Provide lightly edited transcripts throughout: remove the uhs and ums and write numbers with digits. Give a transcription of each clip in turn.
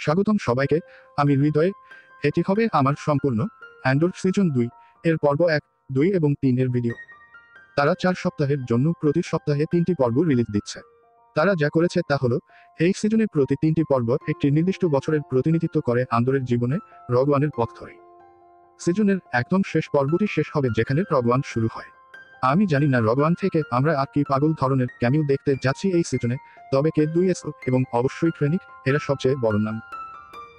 স্বাগতম সবাইকে। আমি হৃদয়। এটি হবে আমার সম্পূর্ণ অ্যান্ডোর সিজন 2 এর পর্ব 1, 2 এবং 3 এর ভিডিও। তারা 4 সপ্তাহের জন্য প্রতি সপ্তাহে 3টি পর্ব রিলিজ দিচ্ছে। তারা যা করেছে তা হলো, এই সিজনে প্রতি 3টি পর্ব একটি নির্দিষ্ট বছরের প্রতিনিধিত্ব করে আন্দোরের জীবনে রগ ওয়ানের পথ ধরে। সিজনের একদম শেষ পর্বটি শেষ হবে যেখানে রগ ওয়ান শুরু হয়। আমি জানি না রগ ওয়ান থেকে আমরা আর কি পাগল ধরনের ক্যামিও দেখতে যাচ্ছি এই সিজনে, তবে K2SO এবং অবশ্যই ক্রেনিক এরা সবচেয়ে বড় নাম।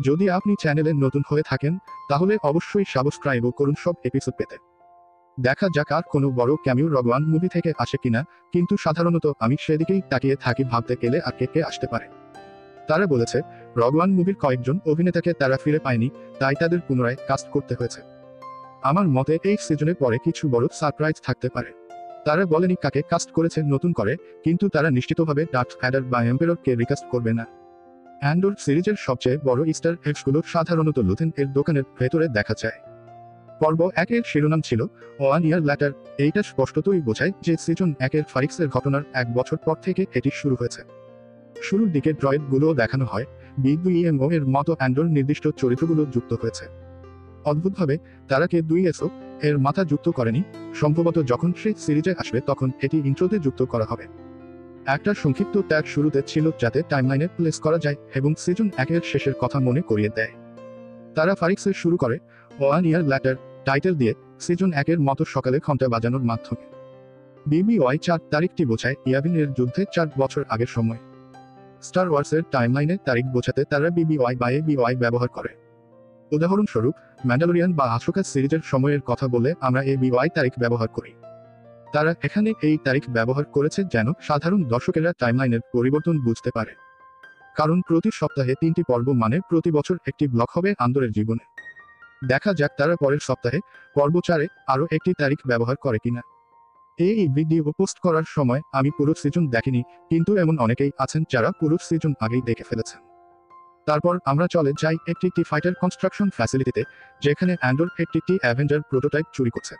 যদি আপনি চ্যানেলে নতুন হয়ে থাকেন তাহলে অবশ্যই সাবস্ক্রাইবও করুন সব এপিসোড পেতে। দেখা যাক আর কোনো বড় ক্যামিও রগ ওয়ান মুভি থেকে আসে কিনা, কিন্তু সাধারণত আমি সেদিকেই তাকিয়ে থাকি ভাবতে গেলে আর কে আসতে পারে। তারা বলেছে রগ ওয়ান মুভির কয়েকজন অভিনেতাকে তারা ফিরে পায়নি, তাই তাদের পুনরায় কাস্ট করতে হয়েছে। আমার মতে এই সিজনে পরে কিছু বড় সারপ্রাইজ থাকতে পারে। তারা বলেনি কাকে কাস্ট করেছে নতুন করে, কিন্তু তারা নিশ্চিতভাবে ডার্থ ভ্যাডার বা এম্পেররকে রিকাস্ট করবে না। অ্যান্ডোর সিরিজের সবচেয়ে বড় ইস্টার এগসগুলো সাধারণত লুথেন এর দোকানের ভেতরে দেখা যায়। পর্ব 1 এর শিরোনাম ছিল 1 year later। এইটা স্পষ্টতই বোঝায় যে সিজন 1 এর ফারিক্সের ঘটনার 1 বছর পর থেকে এটি শুরু হয়েছে। শুরুর দিকে ড্রয়েড গুলোও দেখানো হয়, B2EMO এর মতো অ্যান্ডোর নির্দিষ্ট চরিত্রগুলো যুক্ত হয়েছে। অদ্ভুতভাবে তারা K2SO এর মাথা যুক্ত করেনি, সম্ভবত যখন সে সিরিজে আসবে তখন এটি ইন্ট্রোতে যুক্ত করা হবে। একটা সংক্ষিপ্ত ট্যাগ শুরুতে ছিল যাতে টাইমলাইনে প্লেস করা যায় এবং সিজন 1 এর শেষের কথা মনে করিয়ে দেয়। তারা ফারিক্সের শুরু করে 1 year later টাইটেল দিয়ে সিজন 1 এর মতো সকালে ঘন্টা বাজানোর মাধ্যমে। BBY 4 তারিখটি বোঝায় ইয়াবিন এর যুদ্ধে 4 বছর আগের সময়। স্টার ওয়ার্সের টাইমলাইনে তারিখ বোঝাতে তারা BBY বা ABY ব্যবহার করে। উদাহরণস্বরূপ ম্যান্ডালোরিয়ান বা আশোকা সিরিজের সময়ের কথা বলে আমরা ABY তারিখ ব্যবহার করি। তারা এখানে এই তারিখ ব্যবহার করেছে যেন সাধারণ দর্শকেরা টাইমলাইনের পরিবর্তন বুঝতে পারে। কারণ প্রতি সপ্তাহে 3টি পর্ব মানে প্রতি বছর একটি ব্লক হবে আন্দোরের জীবনে। দেখা যাক তারা পরের সপ্তাহে পর্ব 4-এ আরও একটি তারিখ ব্যবহার করে কিনা। এই ভিডিও পোস্ট করার সময় আমি পুরো সিজন দেখিনি, কিন্তু এমন অনেকেই আছেন যারা পুরো সিজন আগেই দেখে ফেলেছেন। তারপর আমরা চলে যাই একটি টি ফাইটার কনস্ট্রাকশন ফ্যাসিলিটিতে, যেখানে অ্যান্ডোর একটি টি অ্যাভেঞ্জার প্রোটোটাইপ চুরি করছে।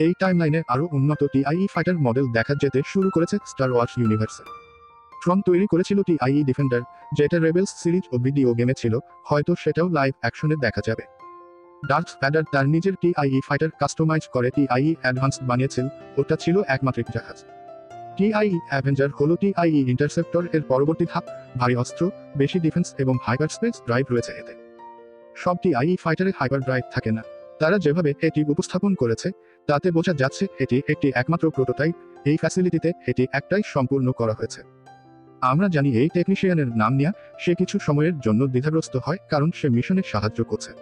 এই টাইমলাইনে আরও উন্নত TIE ফাইটার মডেল দেখা যেতে শুরু করেছে স্টার ওয়ার্স ইউনিভার্সে। ট্রন তৈরি করেছিল TIE ডিফেন্ডার, যেটা রেবেলস সিরিজ ও ভিডিও গেমে ছিল, হয়তো সেটাও লাইভ অ্যাকশনে দেখা যাবে। ডার্থ ভ্যাডার তার নিজের TIE ফাইটার কাস্টমাইজ করে TIE অ্যাডভান্সড বানিয়েছিল, ওটা ছিল একমাত্রিক জাহাজ। TIE অ্যাভেঞ্জার হল TIE ইন্টারসেপ্টর এর পরবর্তী ধাপ, ভারী অস্ত্র, বেশি ডিফেন্স এবং হাইপারস্পেস ড্রাইভ রয়েছে এতে। সব TIE ফাইটারে হাইপার ড্রাইভ থাকে না। তারা যেভাবে এটি উপস্থাপন করেছে তাতে বোঝা যাচ্ছে এটি একটি একমাত্র প্রোটোটাইপ, এই ফ্যাসিলিটিতে এটি একটাই সম্পূর্ণ করা হয়েছে। আমরা জানি এই টেকনিশিয়ানের নাম নিয়ে সে কিছু সময়ের জন্য দ্বিধাগ্রস্ত হয় কারণ সে মিশনে সাহায্য করছে।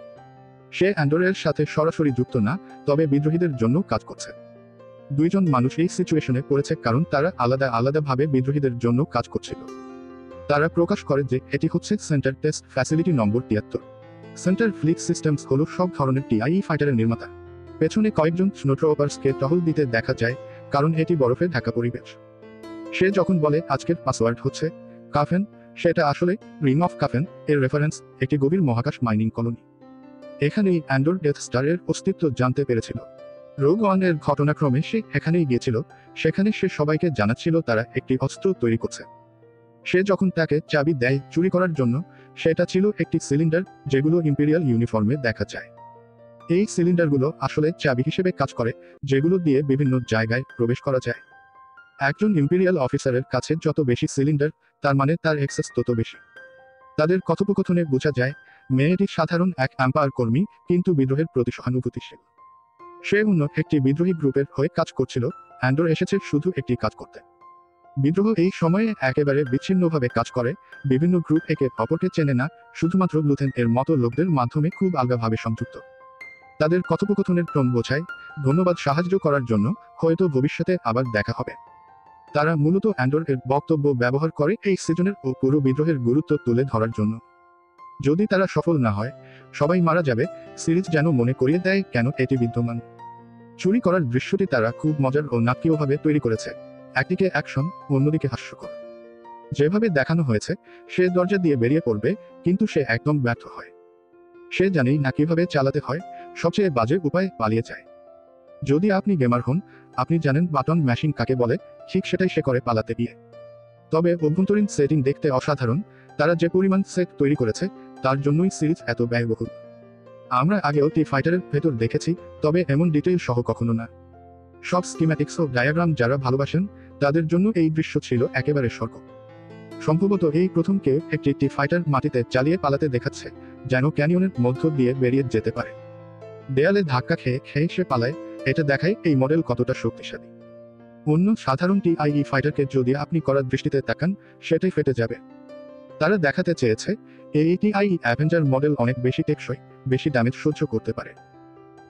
সে অ্যান্ডোরের সাথে সরাসরি যুক্ত না, তবে বিদ্রোহীদের জন্য কাজ করছে। দুইজন মানুষ এই সিচুয়েশনে পড়েছে কারণ তারা আলাদা আলাদাভাবে বিদ্রোহীদের জন্য কাজ করছিল। তারা প্রকাশ করে যে এটি হচ্ছে সেন্টার টেস্ট ফ্যাসিলিটি নম্বর 73। সেন্টার ফ্লিট সিস্টেমস হল সব ধরনের TIE ফাইটারের নির্মাতা। পেছনে কয়েকজন স্নোট্রপার্সকে টহল দিতে দেখা যায়, কারণ এটি বরফে ঢাকা পরিবেশ। সে যখন বলে আজকের পাসওয়ার্ড হচ্ছে কাফেন, সেটা আসলে রিং অফ কাফেন এর রেফারেন্স, একটি গভীর মহাকাশ মাইনিং কলোনি। এখানেই অ্যান্ডোর ডেথ স্টারের অস্তিত্ব জানতে পেরেছিল। রোগ ওয়ানের ঘটনাক্রমে সে এখানেই গিয়েছিল, সেখানে সে সবাইকে জানাচ্ছিল তারা একটি অস্ত্র তৈরি করছে। সে যখন তাকে চাবি দেয় চুরি করার জন্য, সেটা ছিল একটি সিলিন্ডার যেগুলো ইম্পেরিয়াল ইউনিফর্মে দেখা যায়। এই সিলিন্ডারগুলো আসলে চাবি হিসেবে কাজ করে, যেগুলো দিয়ে বিভিন্ন জায়গায় প্রবেশ করা যায়। একজন ইম্পেরিয়াল অফিসারের কাছে যত বেশি সিলিন্ডার, তার মানে তার অ্যাক্সেস তত বেশি। তাদের কথোপকথনে বোঝা যায় মেয়েটি সাধারণ এক এম্পায়ার কর্মী, কিন্তু বিদ্রোহের প্রতি সহানুভূতিশীল। সে অন্য একটি বিদ্রোহী গ্রুপের হয়ে কাজ করছিল, অ্যান্ডোর এসেছে শুধু একটি কাজ করতে। বিদ্রোহ এই সময়ে একেবারে বিচ্ছিন্নভাবে কাজ করে, বিভিন্ন গ্রুপ একে অপরকে চেনে না, শুধুমাত্র লুথেন এর মতো লোকদের মাধ্যমে খুব আলগাভাবে সংযুক্ত। তাদের কথোপকথনের টোন বোঝায় ধন্যবাদ সাহায্য করার জন্য, হয়তো ভবিষ্যতে আবার দেখা হবে। তারা মূলত অ্যান্ডোর এর বক্তব্য ব্যবহার করে এই সিজনের ও পুরো বিদ্রোহের গুরুত্ব তুলে ধরার জন্য। যদি তারা সফল না হয়, সবাই মারা যাবে, সিরিজ যেন মনে করিয়ে দেয় কেন এটি বিদ্যমান। চুরি করার দৃশ্যটি তারা খুব মজার ও নাটকীয়ভাবে তৈরি করেছে, একদিকে অ্যাকশন, অন্যদিকে হাস্যকর। যেভাবে দেখানো হয়েছে সে দরজা দিয়ে বেরিয়ে পড়বে, কিন্তু সে একদম ব্যর্থ হয়। সে জানেই না কিভাবে চালাতে হয়, সবচেয়ে বাজে উপায়ে পালিয়ে যায়। যদি আপনি গেমার হন, আপনি জানেন বাটন ম্যাশিং কাকে বলে, ঠিক সেটাই সে করে পালাতে গিয়ে। তবে অভ্যন্তরীণ সেটিং দেখতে অসাধারণ। তারা যে পরিমাণ সেট তৈরি করেছে তার জন্যই সিরিজ এত ব্যয়বহুল। আমরা আগেও টি ফাইটারের ভেতর দেখেছি, তবে এমন ডিটেইল সহ কখনো না। সব স্কিম্যাটিক্স ও ডায়াগ্রাম যারা ভালোবাসেন তাদের জন্য এই দৃশ্য ছিল একেবারে স্বর্গ। সম্ভবত এই প্রথম কেউ একটি টি ফাইটার মাটিতে চালিয়ে পালাতে দেখাচ্ছে, যেন ক্যানিয়নের মধ্য দিয়ে বেরিয়ে যেতে পারে। দেয়ালে ধাক্কা খেয়ে খেয়ে সে পালায়, এটা দেখায় এই মডেল কতটা শক্তিশালী। অন্য সাধারণ টিআইই ফাইটারকে যদি আপনি করার দৃষ্টিতে তাকান, সেটাই ফেটে যাবে। তারা দেখাতে চেয়েছে এই টিআইই অ্যাভেঞ্জার মডেল অনেক বেশি টেকসই, বেশি ড্যামেজ সহ্য করতে পারে।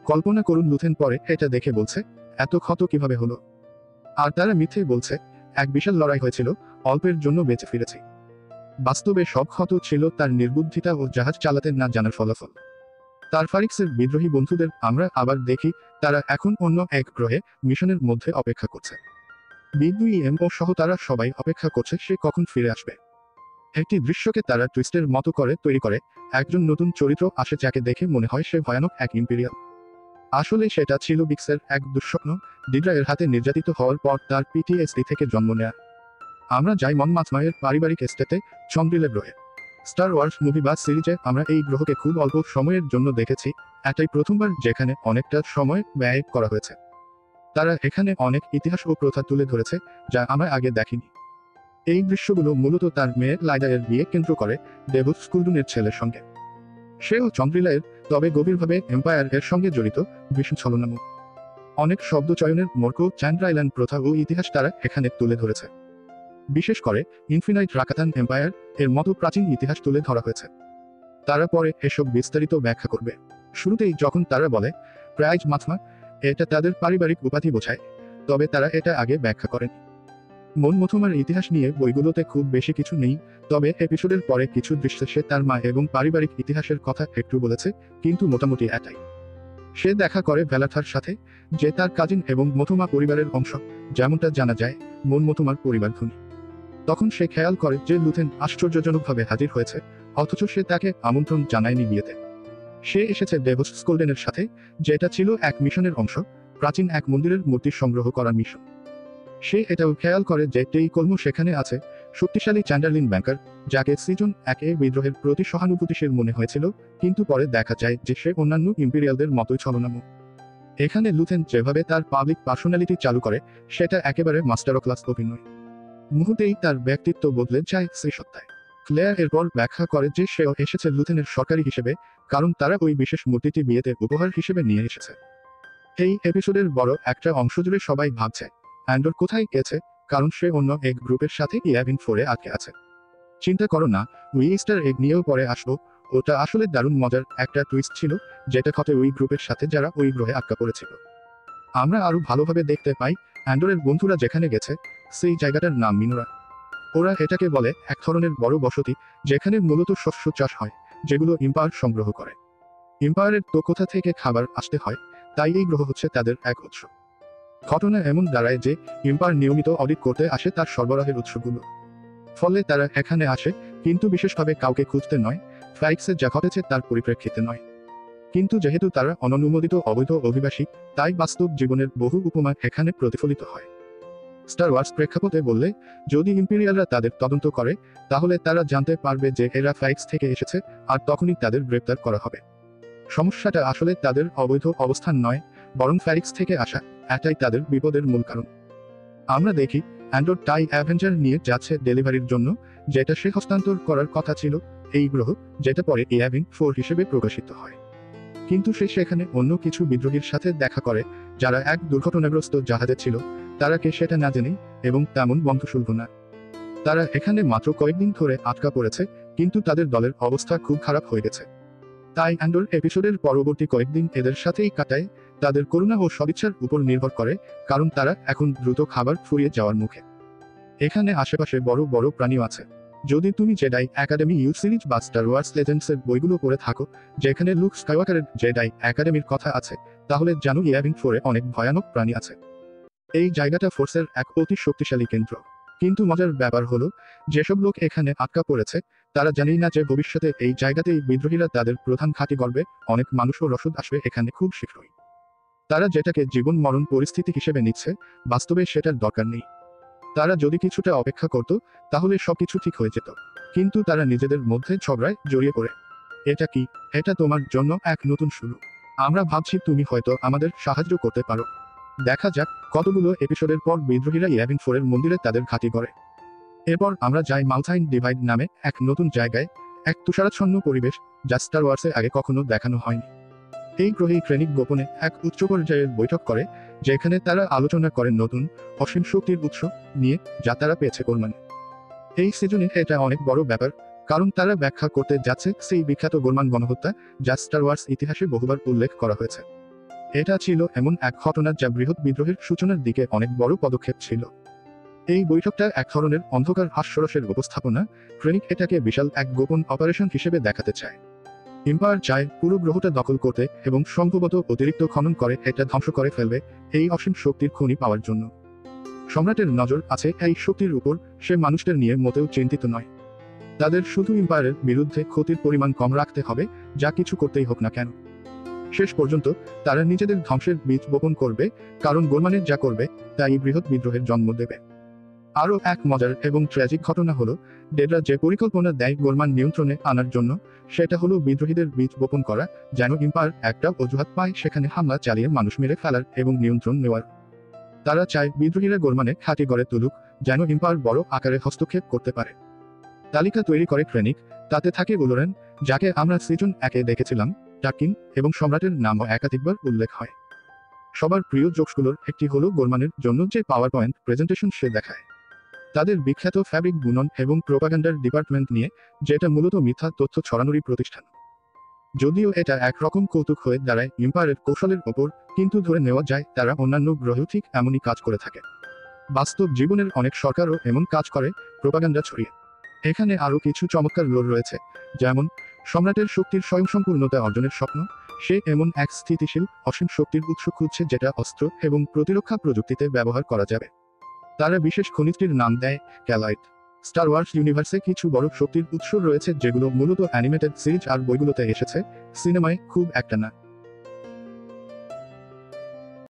কল্পনা করুন লুথেন পরে এটা দেখে বলছে, এত ক্ষত কিভাবে হলো? আর তারা মিথ্যে বলছে, এক বিশাল লড়াই হয়েছিল, অল্পের জন্য বেঁচে ফিরেছি। বাস্তবে সব ক্ষত ছিল তার নির্বুদ্ধিতা ও জাহাজ চালাতে না জানার ফলাফল। তার ফারিক্সের বিদ্রোহী বন্ধুদের আমরা আবার দেখি, তারা এখন অন্য এক গ্রহে মিশনের মধ্যে অপেক্ষা করছে। বিদুইএমও সহ তারা সবাই অপেক্ষা করছে সে কখন ফিরে আসবে। একটি দৃশ্যকে তারা টুইস্টের মতো করে তৈরি করে, একজন নতুন চরিত্র আসে যাকে দেখে মনে হয় সে ভয়ানক এক ইম্পেরিয়াল। আসলে সেটা ছিল বিক্সের এক দুঃস্বপ্ন, ডিড্রা এর হাতে নির্যাতিত হওয়ার পর তার পিটিএসডি থেকে জন্ম নেয়া। আমরা যাই মন মাছমায়ের পারিবারিক এস্টেটে, চন্দ্রিলে গ্রহে। স্টার ওয়ার্স মুভি বা সিরিজে আমরা এই গ্রহকে খুব অল্প সময়ের জন্য দেখেছি, এটাই প্রথমবার যেখানে অনেকটা সময় ব্যয় করা হয়েছে। তারা এখানে অনেক ইতিহাস ও প্রথা তুলে ধরেছে, যা আমরা আগে দেখিনি। এই দৃশ্যগুলো মূলত তার মেয়ে লাইডা-এর বিয়ে কেন্দ্র করে, ডেভুস স্কুলডুনের ছেলের সঙ্গে। সেও চন্দ্রিলায়ের, তবে গভীরভাবে এম্পায়ার এর সঙ্গে জড়িত, ভীষণ ছলনামূলক। অনেক শব্দ চয়নের মর্ক চ্যান্ড্রাইল্যান্ড প্রথা ও ইতিহাস তারা এখানে তুলে ধরেছে। বিশেষ করে ইনফিনাইট রাকাতান এম্পায়ার এর মতো প্রাচীন ইতিহাস তুলে ধরা হয়েছে। তারা পরে এসব বিস্তারিত ব্যাখ্যা করবে। শুরুতেই যখন তারা বলে প্রাইজ মাথমা, এটা তাদের পারিবারিক উপাধি বোঝায়, তবে তারা এটা আগে ব্যাখ্যা করেনি। মন মথুমার ইতিহাস নিয়ে বইগুলোতে খুব বেশি কিছু নেই, তবে এপিসোডের পরে কিছু দৃশ্যে সে তার মা এবং পারিবারিক ইতিহাসের কথা একটু বলেছে, কিন্তু মোটামুটি এটাই। সে দেখা করে ভ্যালাথার সাথে, যে তার কাজিন এবং মথুমা পরিবারের অংশ, যেমনটা জানা যায় মন মথুমার পরিবার ধনী। তখন সে খেয়াল করে যে লুথেন আশ্চর্যজনকভাবে হাজির হয়েছে, অথচ সে তাকে আমন্ত্রণ জানায়নি বিয়েতে। সে এসেছে ডেভোস স্কোল্ডেনের সাথে, যেটা ছিল এক মিশনের অংশ, প্রাচীন এক মন্দিরের মূর্তি সংগ্রহ করার মিশন। সে এটাও খেয়াল করে যে টেই কলম সেখানে আছে, শক্তিশালী চ্যান্ডারলিন ব্যাংকার, যাকে সিজন 1-এ বিদ্রোহের প্রতি সহানুভূতিশীল মনে হয়েছিল, কিন্তু পরে দেখা যায় যে সে অন্যান্য ইম্পেরিয়ালদের মতোই ছলনামূলক। এখানে লুথেন যেভাবে তার পাবলিক পার্সোনালিটি চালু করে, সেটা একেবারে মাস্টার ক্লাস অভিনয়। মুহূর্তেই তার ব্যক্তিত্ব বদলে যায় সেই সত্তায়। ক্লেয়ার এরপর ব্যাখ্যা করে যে সেও এসেছে লুথেনের সরকারি হিসেবে, কারণ তারা ওই বিশেষ মূর্তিটি বিয়েতে উপহার হিসেবে নিয়ে এসেছে। এই এপিসোডের বড় একটা অংশ জুড়ে সবাই ভাবছে অ্যান্ডর কোথায় গেছে, কারণ সে অন্য এক গ্রুপের সাথে ইলেভেন 4-এ আটকে আছে। চিন্তা করো না, উই ইস্টার এগ নিয়েও পরে আসবো, ওটা আসলে দারুণ মজার একটা টুইস্ট ছিল, যেটা ঘটে ওই গ্রুপের সাথে যারা ওই গ্রহে আটকা পড়েছিল। আমরা আরো ভালোভাবে দেখতে পাই অ্যান্ডরের বন্ধুরা যেখানে গেছে, সেই জায়গাটার নাম মিনোরা। ওরা এটাকে বলে এক ধরনের বড় বসতি, যেখানে মূলত শস্য চাষ হয়, যেগুলো ইম্পায়ার সংগ্রহ করে। ইম্পায়ারের তো কোথা থেকে খাবার আসতে হয়, তাই এই গ্রহ হচ্ছে তাদের এক উৎস। ঘটনা এমন দাঁড়ায় যে ইম্পায়ার নিয়মিত অডিট করতে আসে তার সরবরাহের উৎসগুলো। ফলে তারা এখানে আসে, কিন্তু বিশেষভাবে কাউকে খুঁজতে নয়, ফ্যারিক্সে যা ঘটেছে তার পরিপ্রেক্ষিতে নয়। কিন্তু যেহেতু তারা অননুমোদিত অবৈধ অভিবাসী, তাই বাস্তব জীবনের বহু উপমা এখানে প্রতিফলিত হয়। স্টার ওয়ার্স প্রেক্ষাপটে বললে, যদি ইম্পেরিয়ালরা তাদের তদন্ত করে, তাহলে তারা জানতে পারবে যে এরা ফ্যারিক্স থেকে এসেছে, আর তখনই তাদের গ্রেপ্তার করা হবে। সমস্যাটা আসলে তাদের অবৈধ অবস্থান নয়, বরং ফ্যারিক্স থেকে আসা, এটাই তাদের বিপদের মূল কারণ। আমরা দেখি অ্যান্ডর টাই অ্যাভেঞ্জার নিয়ে যাচ্ছে ডেলিভারির জন্য, যেটা সে হস্তান্তর করার কথা ছিল, এই গ্রহ, যেটা পরে ইলেভেন 4 হিসেবে প্রকাশিত হয়। কিন্তু সে সেখানে অন্য কিছু বিদ্রোহীর সাথে দেখা করে, যারা এক দুর্ঘটনাগ্রস্ত জাহাজে ছিল, তারা কে সেটা না জেনেই, এবং তেমন বন্ধুসুলভ না। তারা এখানে মাত্র কয়েকদিন ধরে আটকা পড়েছে, কিন্তু তাদের দলের অবস্থা খুব খারাপ হয়ে গেছে। তাই অ্যান্ডর এপিসোডের পরবর্তী কয়েকদিন এদের সাথেই কাটায়, তাদের করুণা ও সদিচ্ছার উপর নির্ভর করে, কারণ তারা এখন দ্রুত খাবার ফুরিয়ে যাওয়ার মুখে। এখানে আশেপাশে বড় বড় প্রাণীও আছে। যদি তুমি জেডাই একাডেমি ইউ সিরিজ বা স্টার ওয়ার্স লেজেন্ডসের বইগুলো পড়ে থাকো, যেখানে লুক স্কাইওয়াকারের জেডাই একাডেমির কথা আছে, তাহলে জানো ইলেভেন 4-এ অনেক ভয়ানক প্রাণী আছে। এই জায়গাটা ফোর্সের এক অতি শক্তিশালী কেন্দ্র। কিন্তু মজার ব্যাপার হলো, যেসব লোক এখানে আটকা পড়েছে, তারা জানেই না যে ভবিষ্যতে এই জায়গাতেই বিদ্রোহীরা তাদের প্রধান ঘাঁটি গড়বে, অনেক মানুষ ও রসদ আসবে এখানে খুব শীঘ্রই। তারা যেটাকে জীবন মরণ পরিস্থিতি হিসেবে নিচ্ছে, বাস্তবে সেটার দরকার নেই। তারা যদি কিছুটা অপেক্ষা করত, তাহলে সবকিছু ঠিক হয়ে যেত। কিন্তু তারা নিজেদের মধ্যে ঝগড়ায় জড়িয়ে পড়ে। এটা কি? এটা তোমার জন্য এক নতুন শুরু। আমরা ভাবছি তুমি হয়তো আমাদের সাহায্য করতে পারো। দেখা যাক কতগুলো এপিসোডের পর বিদ্রোহীরা ইয়াভিন 4 এর মন্দিরে তাদের ঘাঁটি করে। এরপর আমরা যাই মাউথাইন ডিভাইড নামে এক নতুন জায়গায়, এক তুষারাচ্ছন্ন পরিবেশ যা স্টার ওয়ার্সে আগে কখনো দেখানো হয়নি। এই গ্রহেই ক্রেনিক গোপনে এক উচ্চ পর্যায়ের বৈঠক করে, যেখানে তারা আলোচনা করেন নতুন অসীম শক্তির উৎস নিয়ে যা তারা পেয়েছে গোরমানে। এই সিজনে এটা অনেক বড় ব্যাপার, কারণ তারা ব্যাখ্যা করতে যাচ্ছে সেই বিখ্যাত গোরমান গণহত্যা যা স্টার ওয়ার্স ইতিহাসে বহুবার উল্লেখ করা হয়েছে। এটা ছিল এমন এক ঘটনা যা বৃহৎ বিদ্রোহের সূচনার দিকে অনেক বড় পদক্ষেপ ছিল। এই বৈঠকটা এক ধরনের অন্ধকার হাস্যরসের উপস্থাপনা। ক্রেনিক এটাকে বিশাল এক গোপন অপারেশন হিসেবে দেখাতে চায়। এম্পায়ার চায় পুরো গ্রহটা দখল করতে এবং সম্ভবত অতিরিক্ত খনন করে এটা ধ্বংস করে ফেলবে এই অসীম শক্তির খনি পাওয়ার জন্য। সম্রাটের নজর আছে এই শক্তির উপর, সে মানুষদের নিয়ে মোটেও চিন্তিত নয়। তাদের শুধু এম্পায়ারের বিরুদ্ধে ক্ষতির পরিমাণ কম রাখতে হবে, যা কিছু করতেই হোক না কেন। শেষ পর্যন্ত তারা নিজেদের ধ্বংসের বীজ বপন করবে, কারণ গোরমানের যা করবে তা এই বৃহৎ বিদ্রোহের জন্ম দেবে। আরও এক মজার এবং ট্র্যাজিক ঘটনা হলো, ডেডরা যে পরিকল্পনা দেয় গোরমান নিয়ন্ত্রণে আনার জন্য, সেটা হলো বিদ্রোহীদের বীজ বপন করা, যেন এম্পায়ার একটা অজুহাত পায় সেখানে হামলা চালিয়ে মানুষ মেরে ফেলার এবং নিয়ন্ত্রণ নেওয়ার। তারা চায় বিদ্রোহীরা গোরমানে খাঁটি গড়ে তুলুক, যেন এম্পায়ার বড় আকারে হস্তক্ষেপ করতে পারে। তালিকা তৈরি করে ক্রেনিক, তাতে থাকে উলোরেন, যাকে আমরা সিজন 1-এ দেখেছিলাম, টাকিন এবং সম্রাটের নামও একাধিকবার উল্লেখ হয়। সবার প্রিয় জোকসগুলোর একটি হলো গোরমানের জন্য যে পাওয়ার পয়েন্ট প্রেজেন্টেশন সে দেখায় তাদের বিখ্যাত ফ্যাব্রিক বুনন এবং প্রোপাগান্ডার ডিপার্টমেন্ট নিয়ে, যেটা মূলত মিথ্যা তথ্য ছড়ানোরই প্রতিষ্ঠান। যদিও এটা একরকম কৌতুক হয়ে দাঁড়ায় এম্পায়ারের কৌশলের ওপর, কিন্তু ধরে নেওয়া যায় তারা অন্যান্য গ্রহেও ঠিক এমনই কাজ করে থাকে। বাস্তব জীবনের অনেক সরকারও এমন কাজ করে, প্রোপাগান্ডা ছড়িয়ে। এখানে আরও কিছু চমৎকার লোর রয়েছে, যেমন সম্রাটের শক্তির স্বয়ংসম্পূর্ণতা অর্জনের স্বপ্ন। সে এমন এক স্থিতিশীল অসীম শক্তির উৎস খুঁজছে যেটা অস্ত্র এবং প্রতিরক্ষা প্রযুক্তিতে ব্যবহার করা যাবে। তারা বিশেষ খনিজটির নাম দেয় ক্যালয়েড। স্টার ওয়ার্স ইউনিভার্সে কিছু বড় শক্তির উৎস রয়েছে যেগুলো মূলত অ্যানিমেটেড সিরিজ আর বইগুলোতে এসেছে, সিনেমায় খুব একটা না।